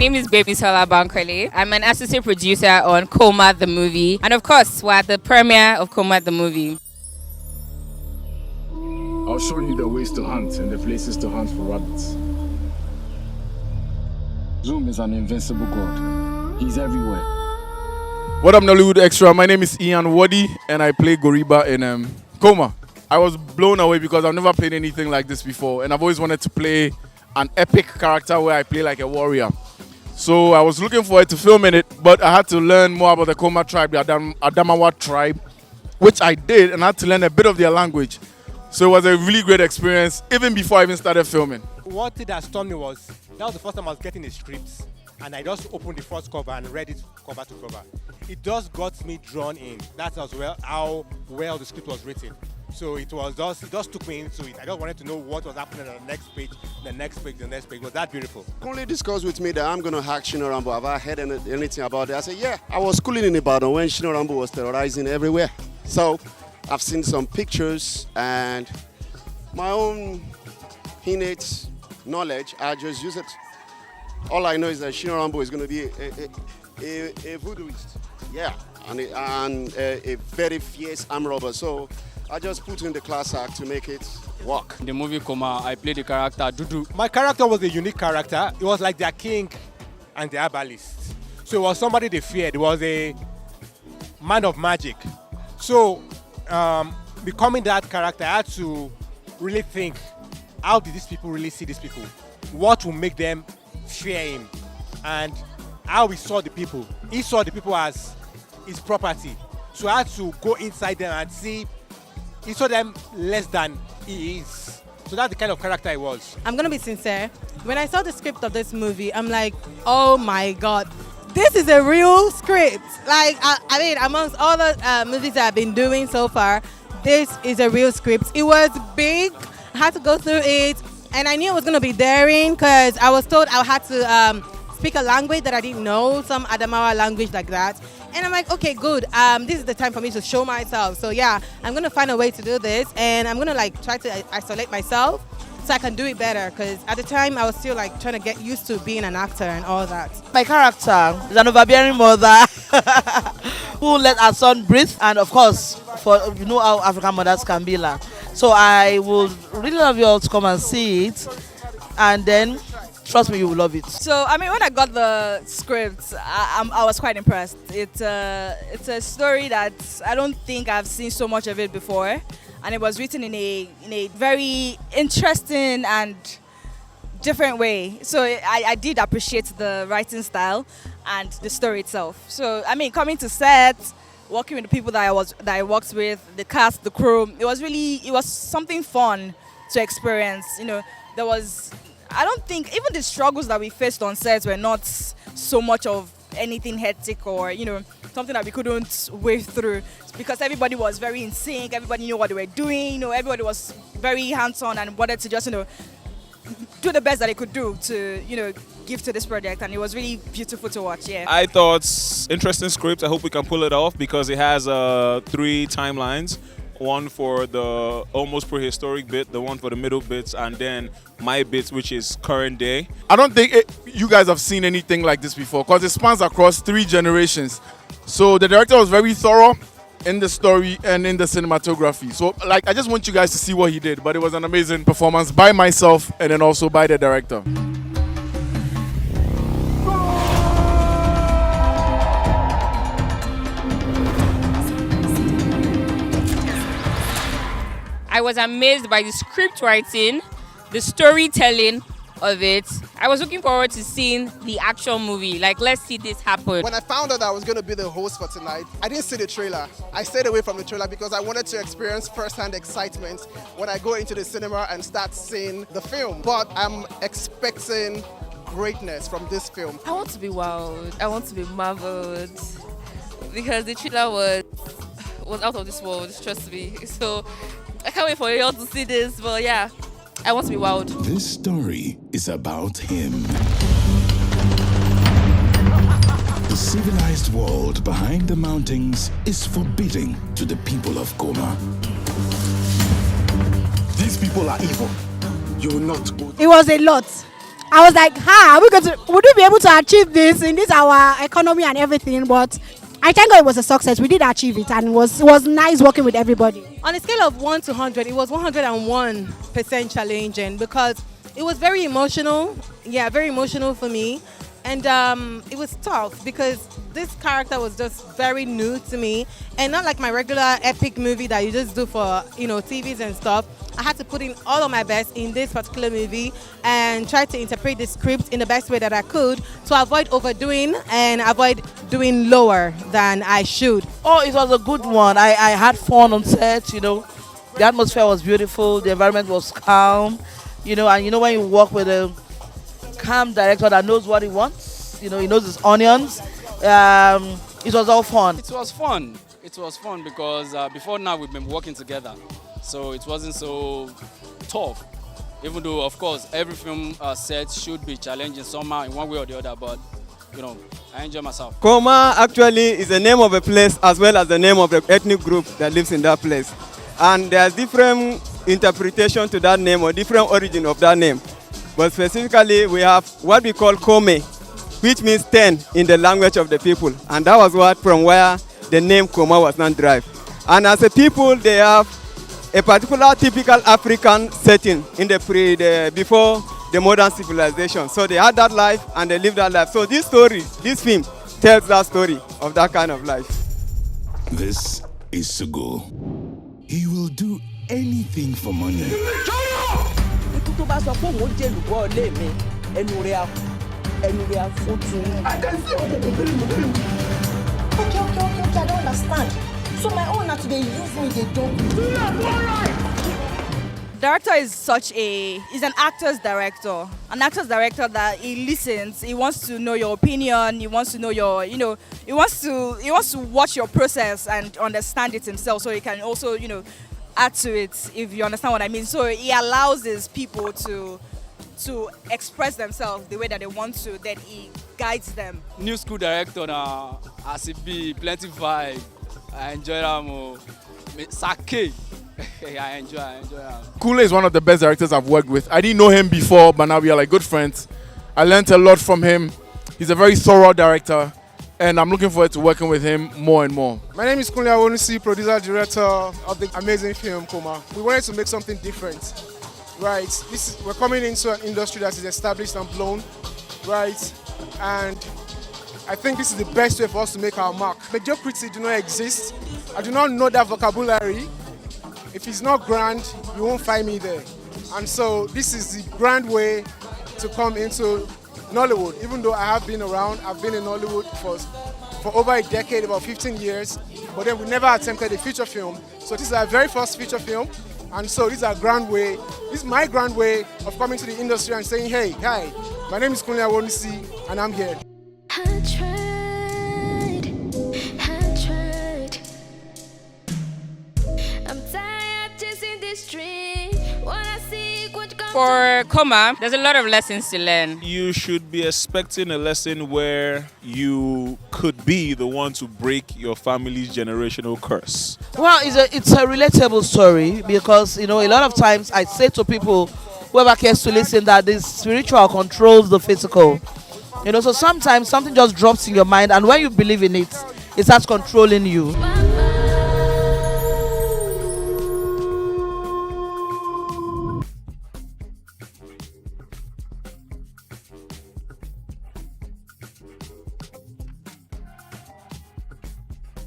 name is Baby Sola Bankole. I'm an associate producer on KOMA the movie. And of course, we're at the premiere of KOMA the movie. I'll show you the ways to hunt and the places to hunt for rabbits. Zoom is an invincible god. He's everywhere. What up, Nollywood Extra? My name is WORDI, and I play Goriba in KOMA. I was blown away because I've never played anything like this before, and I've always wanted to play an epic character where I play like a warrior. So I was looking forward to filming it, but I had to learn more about the KOMA tribe, the Adamawa tribe, which I did, and I had to learn a bit of their language. So it was a really great experience, even before I even started filming. What did that stunned me was, that was the first time I was getting the scripts, and I just opened the first cover and read it cover to cover. It just got me drawn in. That's as well how well the script was written. So it just took me into it. I just wanted to know what was happening on the next page, the next page, the next page. It was that beautiful. Only discussed with me that I'm going to hack Shino Rambo. Have I heard anything about it? I said, yeah. I was schooling in Ibadan when Shino Rambo was terrorizing everywhere. So I've seen some pictures and my own innate knowledge, I just use it. All I know is that Shino Rambo is going to be a voodooist. Yeah, and a very fierce arm robber. So I just put in the class act to make it work. In the movie KOMA, I played the character Dudu. My character was a unique character. It was like their king and their herbalist. So it was somebody they feared. It was a man of magic. So becoming that character, I had to really think, how did these people really see these people? What will make them fear him? And how he saw the people. He saw the people as his property. So I had to go inside them and see. He saw them less than he is. So that's the kind of character he was. I'm going to be sincere. When I saw the script of this movie, I'm like, oh my God, this is a real script. Like, I mean, amongst all the movies that I've been doing so far, this is a real script. It was big. I had to go through it. And I knew it was going to be daring because I was told I had to speak a language that I didn't know, some Adamawa language like that. And I'm like, okay, good. This is the time for me to show myself. So yeah, I'm gonna find a way to do this, and I'm gonna like try to isolate myself so I can do it better. Because at the time I was still like trying to get used to being an actor and all that. My character is an overbearing mother who let her son breathe, and of course, for you know how African mothers can be like. So I would really love you all to come and see it, and then trust me, you will love it. So, I mean, when I got the script, I was quite impressed. It's a story that I don't think I've seen so much of it before. And it was written in a very interesting and different way. So I did appreciate the writing style and the story itself. So, I mean, coming to set, working with the people that I worked with, the cast, the crew, it was something fun to experience. You know, I don't think even the struggles that we faced on sets were not so much of anything hectic or, you know, something that we couldn't wade through, because everybody was very in sync, everybody knew what they were doing, you know, everybody was very hands-on and wanted to just, you know, do the best that they could do to, you know, give to this project, and it was really beautiful to watch. Yeah, I thought interesting script. I hope we can pull it off because it has 3 timelines. One for the almost prehistoric bit, the one for the middle bits, and then my bits, which is current day. I don't think you guys have seen anything like this before because it spans across 3 generations. So the director was very thorough in the story and in the cinematography. So like, I just want you guys to see what he did, but it was an amazing performance by myself and then also by the director. I was amazed by the script writing, the storytelling of it. I was looking forward to seeing the actual movie. Like, let's see this happen. When I found out that I was going to be the host for tonight, I didn't see the trailer. I stayed away from the trailer because I wanted to experience first-hand excitement when I go into the cinema and start seeing the film. But I'm expecting greatness from this film. I want to be wowed. I want to be marveled because the trailer was out of this world, trust me. So I can't wait for you all to see this, but yeah, I want to be wowed. This story is about him. The civilized world behind the mountains is forbidding to the people of KOMA. These people are evil. You will not go. It was a lot. I was like, would we be able to achieve this in this our economy and everything? But I thank God it was a success. We did achieve it, and it was nice working with everybody. On a scale of 1 to 100, it was 101% challenging because it was very emotional. Yeah, very emotional for me. And it was tough because this character was just very new to me, and not like my regular epic movie that you just do for TVs and stuff. I had to put in all of my best in this particular movie and try to interpret the script in the best way that I could to avoid overdoing and avoid doing lower than I should. Oh, it was a good one. I had fun on set. The atmosphere was beautiful. The environment was calm. And when you work with a calm director that knows what he wants, he knows his onions. It was all fun. It was fun. It was fun because before now we've been working together, so it wasn't so tough. Even though, of course, every film set should be challenging somehow in one way or the other, but I enjoy myself. KOMA actually is the name of a place as well as the name of the ethnic group that lives in that place, and there's different interpretation to that name or different origin of that name. But specifically, we have what we call KOME, which means 10 in the language of the people. And that was from where the name KOMA was not derived. And as a people, they have a particular typical African setting in before the modern civilization. So they had that life and they lived that life. So this film tells that story of that kind of life. This is Sugo. He will do anything for money. tó bá sọ pé òun jẹ́ olùgbọ́ ilé mi ẹnu rẹ̀ á fún tu. Okay, I don't understand. So my own now today use me, they don't. Director is he's an actor's director. An actor's director that he listens, he wants to know your opinion, he wants to know your, he wants to watch your process and understand it himself so he can also, add to it, if you understand what I mean. So he allows his people to express themselves the way that they want to, then he guides them. New school director na as it be plenty vibe. I enjoy them. Sake. I enjoy them. Kule is one of the best directors I've worked with. I didn't know him before, but now we are like good friends. I learned a lot from him. He's a very thorough director, and I'm looking forward to working with him more and more. My name is Ninalowo, producer director of the amazing film KOMA. We wanted to make something different, right? We're coming into an industry that is established and blown, right? And I think this is the best way for us to make our mark. Mediocrity do not exist. I do not know that vocabulary. If it's not grand, you won't find me there. And so this is the grand way to come into Nollywood. Even though I have been around, I've been in Nollywood for over a decade, about 15 years, but then we never attempted a feature film. So this is our very first feature film, and so this is our grand way. This is my grand way of coming to the industry and saying, hey, hi, my name is Ninalowo, and I'm here. For KOMA, there's a lot of lessons to learn. You should be expecting a lesson where you could be the one to break your family's generational curse. Well, it's a relatable story because, a lot of times I say to people, whoever cares to listen, that the spiritual controls the physical. So sometimes something just drops in your mind, and when you believe in it, it starts controlling you.